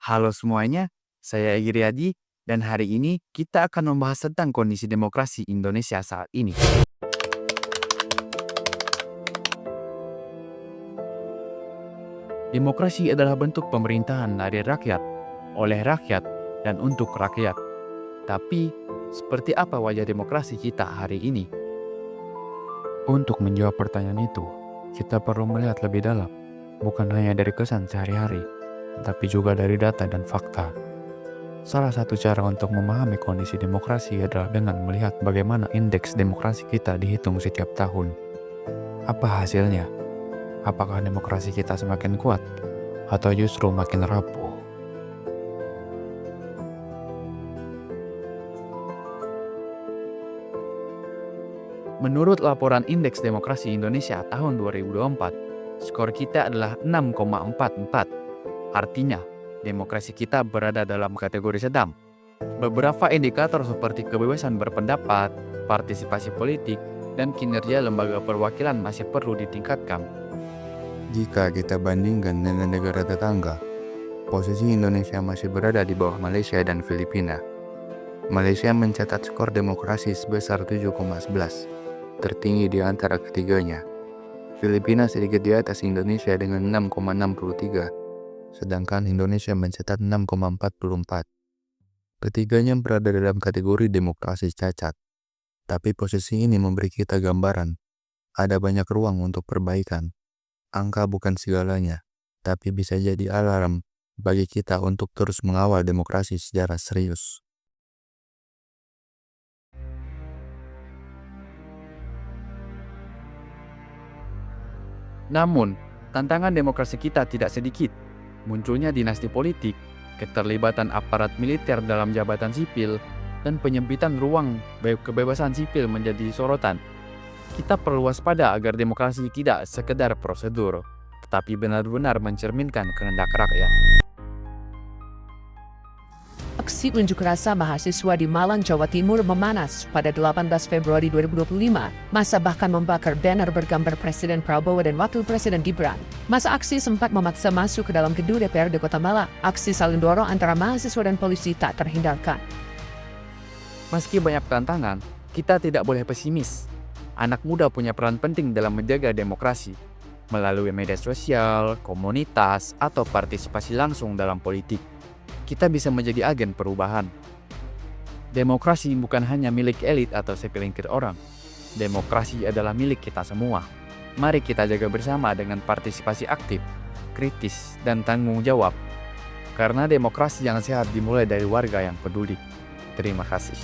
Halo semuanya, saya Egy Riyadi dan hari ini kita akan membahas tentang kondisi demokrasi Indonesia saat ini. Demokrasi adalah bentuk pemerintahan dari rakyat, oleh rakyat, dan untuk rakyat. Tapi, seperti apa wajah demokrasi kita hari ini? Untuk menjawab pertanyaan itu, kita perlu melihat lebih dalam, bukan hanya dari kesan sehari-hari, tapi juga dari data dan fakta. Salah satu cara untuk memahami kondisi demokrasi adalah dengan melihat bagaimana indeks demokrasi kita dihitung setiap tahun. Apa hasilnya? Apakah demokrasi kita semakin kuat atau justru makin rapuh? Menurut laporan Indeks Demokrasi Indonesia tahun 2024, skor kita adalah 6,44. Artinya, demokrasi kita berada dalam kategori sedang. Beberapa indikator seperti kebebasan berpendapat, partisipasi politik, dan kinerja lembaga perwakilan masih perlu ditingkatkan. Jika kita bandingkan dengan negara tetangga, posisi Indonesia masih berada di bawah Malaysia dan Filipina. Malaysia mencatat skor demokrasi sebesar 7,11, tertinggi di antara ketiganya. Filipina sedikit di atas Indonesia dengan 6,63, sedangkan Indonesia mencatat 6,44. Ketiganya berada dalam kategori demokrasi cacat. Tapi posisi ini memberi kita gambaran. Ada banyak ruang untuk perbaikan. Angka bukan segalanya, tapi bisa jadi alarm bagi kita untuk terus mengawal demokrasi secara serius. Namun, tantangan demokrasi kita tidak sedikit. Munculnya dinasti politik, keterlibatan aparat militer dalam jabatan sipil, dan penyempitan ruang kebebasan sipil menjadi sorotan. Kita perlu waspada agar demokrasi tidak sekedar prosedur, tetapi benar-benar mencerminkan kehendak rakyat. Aksi unjuk rasa mahasiswa di Malang, Jawa Timur memanas pada 18 Februari 2025. Massa bahkan membakar banner bergambar Presiden Prabowo dan Wakil Presiden Gibran. Massa aksi sempat memaksa masuk ke dalam gedung DPRD Kota Malang. Aksi saling dorong antara mahasiswa dan polisi tak terhindarkan. Meski banyak tantangan, kita tidak boleh pesimis. Anak muda punya peran penting dalam menjaga demokrasi, melalui media sosial, komunitas, atau partisipasi langsung dalam politik. Kita bisa menjadi agen perubahan. Demokrasi bukan hanya milik elit atau segelintir orang. Demokrasi adalah milik kita semua. Mari kita jaga bersama dengan partisipasi aktif, kritis, dan tanggung jawab. Karena demokrasi yang sehat dimulai dari warga yang peduli. Terima kasih.